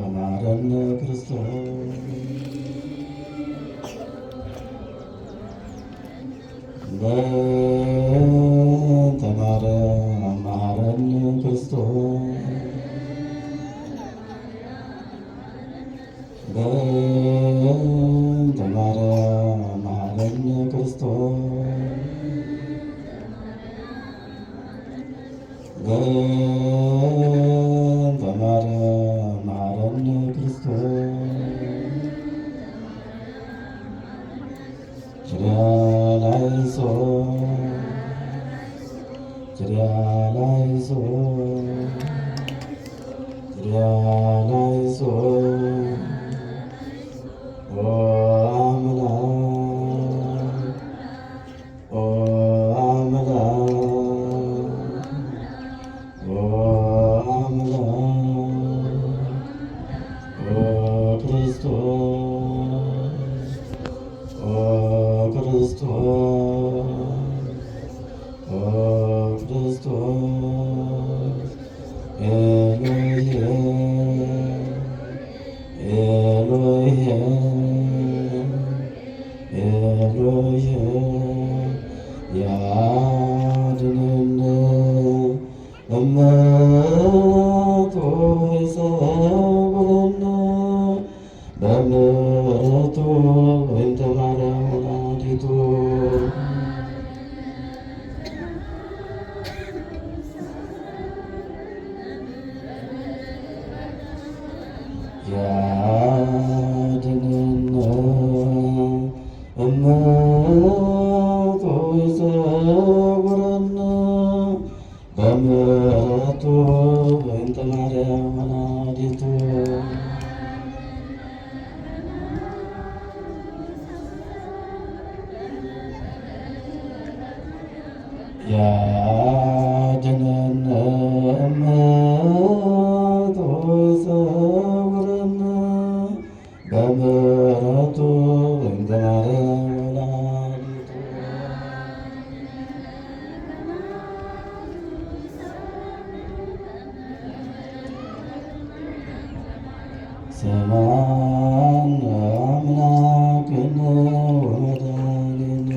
ማረነ ክርስቶስ በእንተ ማርያም መሐረነ ክርስቶስ በእንተ ማርያም መሐረነ ክርስቶስ በእንተ ማርያም መሐረነ ክርስቶስ ያድነን እመቶ ይሰውረን በምሕረቱ በእንተ ማርያም ወላዲቱ ያድነን እመቶ ይሰውረን በምሕረቱ በእንተ ማርያም ወላዲቱ ያድነን እመቶ ይሰውረን በምሕረቱ በእንተ ማርያም ወላዲቱ ሰማዕነ አምላክነ ወመድኃኒነ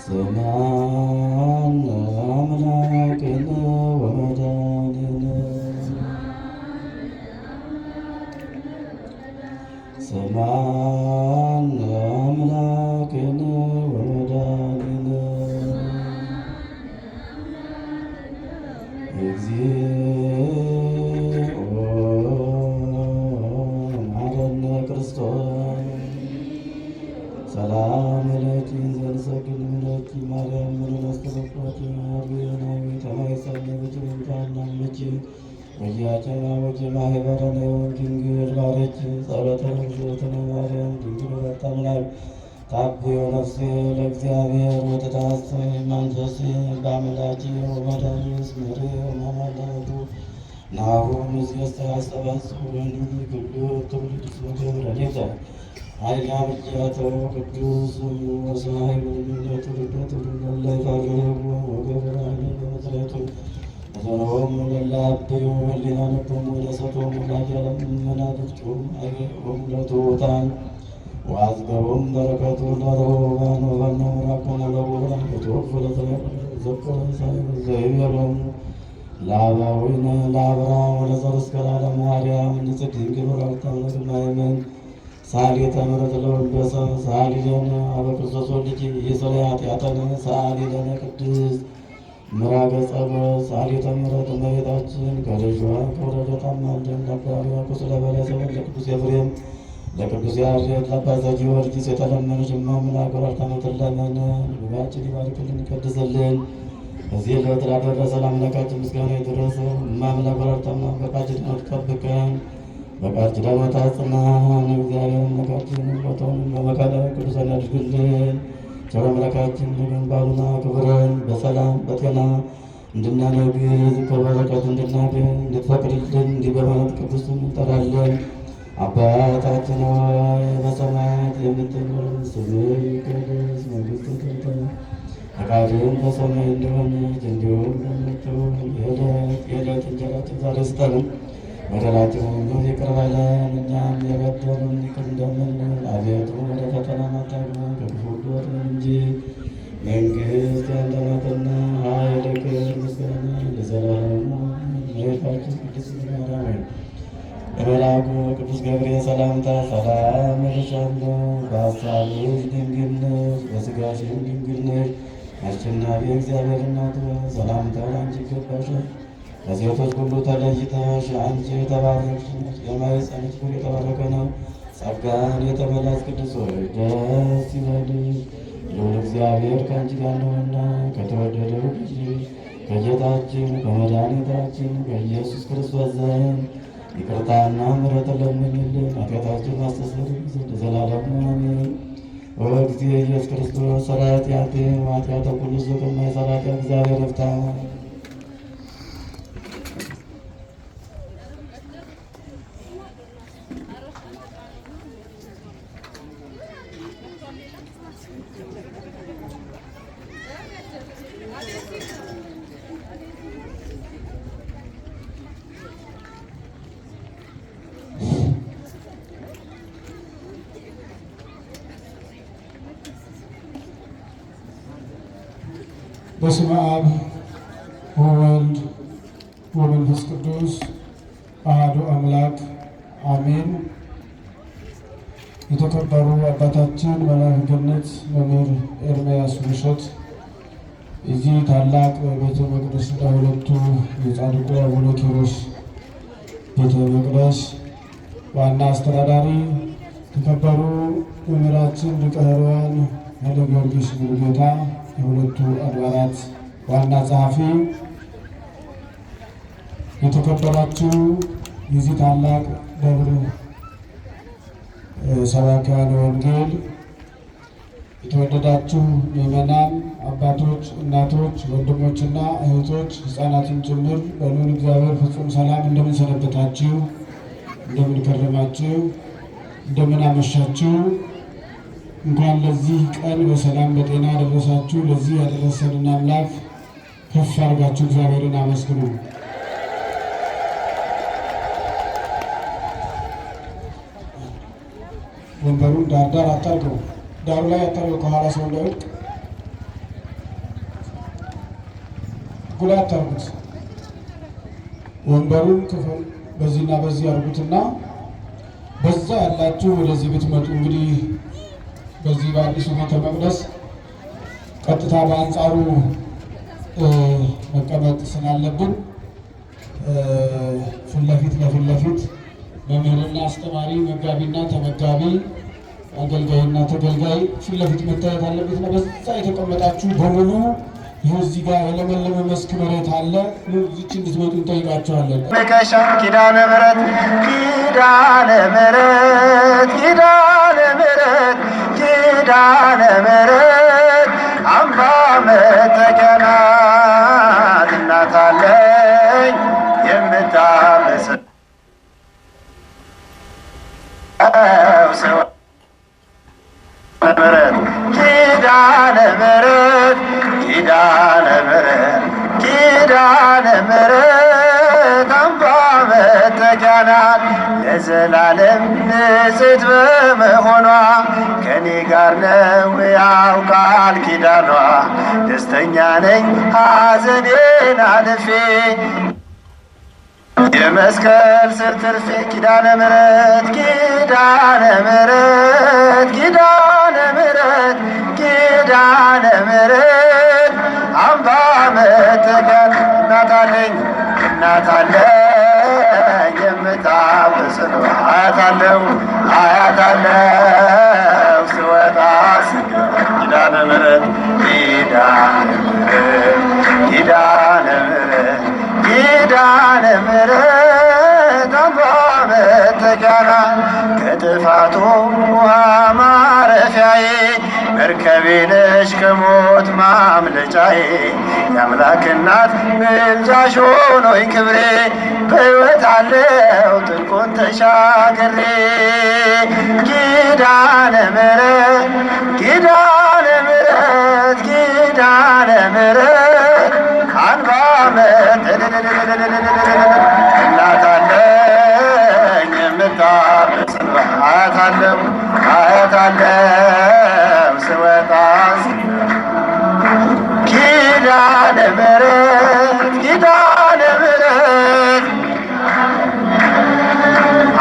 ሰማዕነ አምላክነ ወመድኃኒነ ሰማዕነ አምላክነ ወመድኃኒነ እግዚኦ መሐረነ ክርስቶስ ሰላም ለኪ ዘንሰግድ ምለኪ ማርያም ምንለስተበቆት ማርያናዊ ተማይሰነ ብጭንታና ምች ወያቸና ወጭ ማህበረነ ድንግል ባረች ጸሎተ ንግሥእትነ ማርያም ድንግል ወላዲተ አምላክ ታብዮ ነፍሴ ለእግዚአብሔር ወተታሰይ መንፈሴ በአምላኬ ወመድኃኒየ እስመሬ ወመድኃኒቱ ናሁ ምስገሥተ ያሰባስቡኒ ኩሉ ትውልድ እስመ ገብረ ሌተ ኃይለ አብያተው ቅዱስ ወሰማይ ትውልደ ትውልደ ለይፈርህዎ ወገብረ ኃይለ በመትረቱ ዘኖም ለላብዩ ህሊና ነቦሙ ለሰቶም ላኪያለም መናፍቅቱም አይሆም ለትሑታን ወአዝገቡም በረከቱ ለርሁባን ወበነ ምራኮነ ለቡራን ወተወክፉ ለዘከረ ሳይል ዘይቤሎሙ ለአባዊነ ለአብርሃም ወለዘርእስከ ለዓለሙ ማርያም ንጽሕት ድንግል ወላዲተ አምላክ እማእመን ሳሊተ ምሕረት ለወልደ ሰብ ሳሊ ለነ አበ ክርስቶስ ወልድኪ ኢየሱስ ኃጢአተነ ሳሊ ለነ ቅድስት ምራገ ጸሎት ሳሊተ ምሕረት እመቤታችን ከልጇ ከወለደት አማልደን ለአባ ሕርያቆስ ለበለሰ ለቅዱስ ኤፍሬም ለቅዱስ ያሬድ ለአባ ዘጊዮርጊስ የተለመነች እማምላክ ወላዲተ አምላክ ለመነ ልባችን ይባርክልን ይቀድስልን። በዚህ ዕለት ላደረሰን አምላካችን ምስጋና ይድረስ። እማምላክ ወላዲተ አምላክ በቃል ኪዳኑ ትጠብቀን፣ በቃል ኪዳኑ ታጽናን። እግዚአብሔር አምላካችን ቦታውን በመካነ ቅዱሳን ያድርግልን። ቸር አምላካችን ግንባሩን አክብረን በሰላም በጤና እንድናነግዝ ከበረከቱ እንድናገኝ እንድትፈቅድልን እንዲህ በማለት ቅዱስን እንጠራለን። አባታችን ሆይ በሰማያት የምትኖር ስምህ ይቀደስ፣ መንግሥትህ ትምጣ፣ ፈቃድህም በሰማይ እንደሆነች እንዲሁም በምድር የዕለት እንጀራችንን ዛሬ ስጠን፣ በደላችንን ሁሉ ይቅር በለን እኛም የበደሉንን ይቅር እንደምንል፣ አቤቱ ወደ ፈተና አታግባን ከክፉ ሁሉ አድነን እንጂ መንግሥት ያንተ ናትና፣ ኃይል፣ ክብር፣ ምስጋና ለዘላለሙ። እመቤታችን ቅድስት ማርያም ሆይ በመልአኩ ቅዱስ ገብርኤል ሰላምታ ሰላም እልሻለሁ። በሐሳብሽ ድንግል ነሽ፣ በሥጋሽም ድንግል ነሽ። አሸናፊ እግዚአብሔር እናት ሰላምታ አንቺ ይገባሻል። ከሴቶች ሁሉ ተለይተሽ አንቺ የተባረክሽ ነሽ፣ የማኅፀንሽ ፍሬ የተባረከ ነው። ጸጋን የተመላሽ ቅድስት ሆይ ደስ ይበልሽ፣ ልዑል እግዚአብሔር ከአንቺ ጋር ነውና ከተወደደው ልጅሽ ከጌታችን ከመድኃኒታችን ከኢየሱስ ክርስቶስ ዘንድ ይቅርታና ምሕረትን ለምኝልን ኃጢአታችንን ያስተሰርይ ዘንድ ለዘላለሙ አሜን። ወእግዚእ ኢየሱስ ክርስቶስ ሠራየ ኃጢአቴ ወኃጢአተ ኩሉ ሕዝብ ከማይሠራ ኃጢአት እግዚአብሔር ይፍታ። በስመ አብ ወወልድ ወመንፈስ ቅዱስ አሐዱ አምላክ አሜን። የተከበሩ አባታችን መላከ ገነት መምህር ኤርምያስ ውብሸት የዚህ ታላቅ ቤተ መቅደስ ለሁለቱ የጻድቁ አቡነ ኪሮስ ቤተ መቅደስ ዋና አስተዳዳሪ፣ የተከበሩ መምህራችን ሊቀ ኅሩያን ኃይለ ጊዮርጊስ ሙሉጌታ የሁለቱ አድባራት ዋና ጸሐፊ፣ የተከበራችሁ የዚህ ታላቅ ደብር ሰባክያነ ወንጌል፣ የተወደዳችሁ ምዕመናን፣ አባቶች፣ እናቶች፣ ወንድሞችና እህቶች፣ ሕፃናትን ጭምር በልዑል እግዚአብሔር ፍጹም ሰላም እንደምን ሰነበታችሁ? እንደምን ከረማችሁ? እንደምን አመሻችሁ? እንኳን ለዚህ ቀን በሰላም በጤና ደረሳችሁ። ለዚህ ያደረሰንን አምላክ ከፍ አድርጋችሁ እግዚአብሔርን አመስግኑ። ወንበሩን ዳር አታርገው፣ ዳሩ ላይ አታርገው፣ ከኋላ ሰው እንዳይወድቅ ጉላ አታርጉት። ወንበሩን ክፍል በዚህና በዚህ አርጉትና በዛ ያላችሁ ወደዚህ ብትመጡ እንግዲህ በዚህ በአዲሱ ቤተ መቅደስ ቀጥታ በአንጻሩ መቀመጥ ስላለብን ፊት ለፊት መምህርና አስተማሪ፣ መጋቢና ተመጋቢ፣ አገልጋይና ተገልጋይ ፊት ለፊት መታየት አለበትና በዛ የተቀመጣችሁ በሙሉ ይኸው እዚህ ጋር የለመለመ መስክ መሬት አለ። እዚች እንድትመጡ እንጠይቃቸዋለን። ልከሻ ኪዳነ ምሕረት ኪዳነ ምሕረት ኪዳነ ምሕረት ኪዳነ ምሕረት አምባ መጠጊያ ናት እናት አለኝ የምታበስር ምሕረት ኪዳነ ምሕረት ኪዳነ ምሕረት ኪዳነ ምሕረት አምባ መጠጊያ ናት ለዘላለም ንጽሕት በመሆኗ ከኔ ጋር ነው ያውቃል ኪዳኗ። ደስተኛ ነኝ ሐዘኔን አልፌ የመስቀል ስር ትርፌ ኪዳነ ምሕረት ኪዳነ ምሕረት ኪዳነ ምሕረት ኪዳነ ምሕረት አምባ መጠጊያ እናት አለኝ የምታበስር አያት አለው ስወጣ ስገባ ኪዳነ ምሕረት ኪዳነ ምሕረት ኪዳነ ምሕረት አምባ መጠጊያ ናት ከጥፋቱ ውሃ ማረፊያዬ መርከቤ ነሽ ከሞት ማምለጫዬ የአምላክ እናት ምልጃሽ ሆኖኝ ክብሬ በሕይወት አለው ጥልቁን ተሻግሬ ኪዳነ ምሕረት ኪዳነ ምሕረት ኪዳነ ምሕረት አንባ እናት አለኝ የምታብስ አያታለሁ ስወጣ ኪዳነ ምሕረት ኪዳነ ምሕረት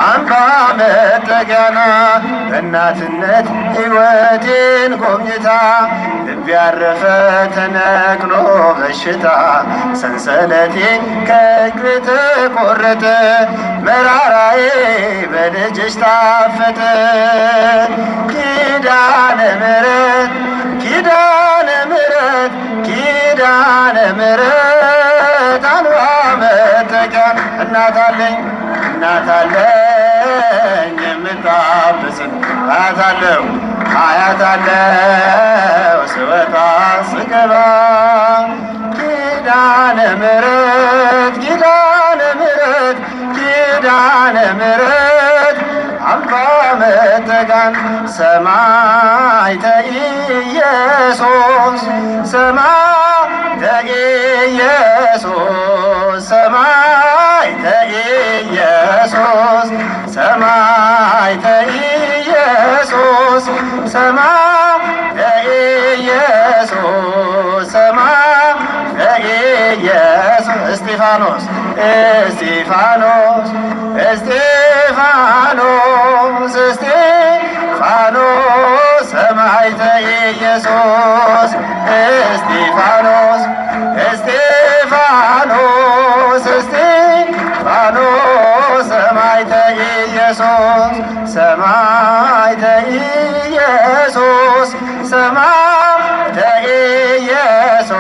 አምባ መጠጊያና በእናትነት ሕይወቴን ጎብኝታ ልብ ያረፈ ተነቅሎ በሽታ ሰንሰለቴ ከእግሬ ተቆረጠ መራራዬ በልጅሽ ታፈተ ኪዳነ ምሕረት ኪዳነ ምሕረት ኪዳነ ምሕረት አንባ መጠጊያ እናት አለኝ የምታብስን አያታለሁ ስወጣ ስገባ ኪዳነ ምሕረት ኪዳነ ምሕረት ኪዳነ ምሕረት አምባ መጠጊያን ሰማዕተ ኢየሱስ ሰማዕተ ኢየሱስ ሰማዕተ ኢየሱስ ሰማዕተ ኢየሱስ ሰማዕተ ኢየሱስ ሰማዕተ ኢየሱስ እስጢፋኖስ እስጢፋኖስ እስጢፋኖስ እስጢፋኖስ ሰማዕተ ኢየሱስ እስጢፋኖስ እስጢፋኖስ እስጢፋኖስ ሰማዕተ ኢየሱስ ሰማዕተ ኢየሱስ ሰማዕተ ኢየሱስ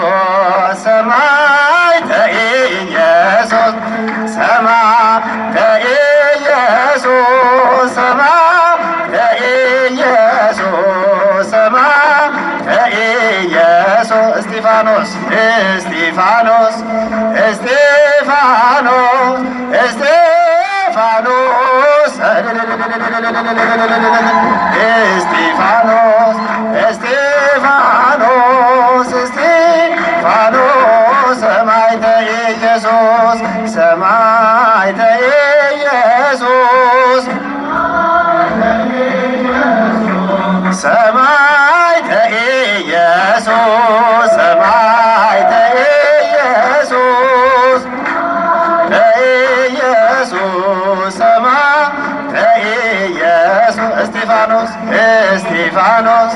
ሰማዕተ ኢየሱስ ሰማዕተ ኢየሱስ ሰማዕተ ኢየሱስ ሰማዕተ ኢየሱስ እስጢፋኖስ እስጢፋኖስ እስጢፋኖስ እስጢፋኖስ እስጢፋኖስ እስጢፋኖስ እስጢፋኖስ ሰማዕተ ኢየሱስ ሰማዕተ ኢየሱስ ሰማዕተ ኢየሱስ ሰማዕተ ኢየሱስ ኢየሱስ ሰማዕተ ኢየሱስ እስጢፋኖስ እስጢፋኖስ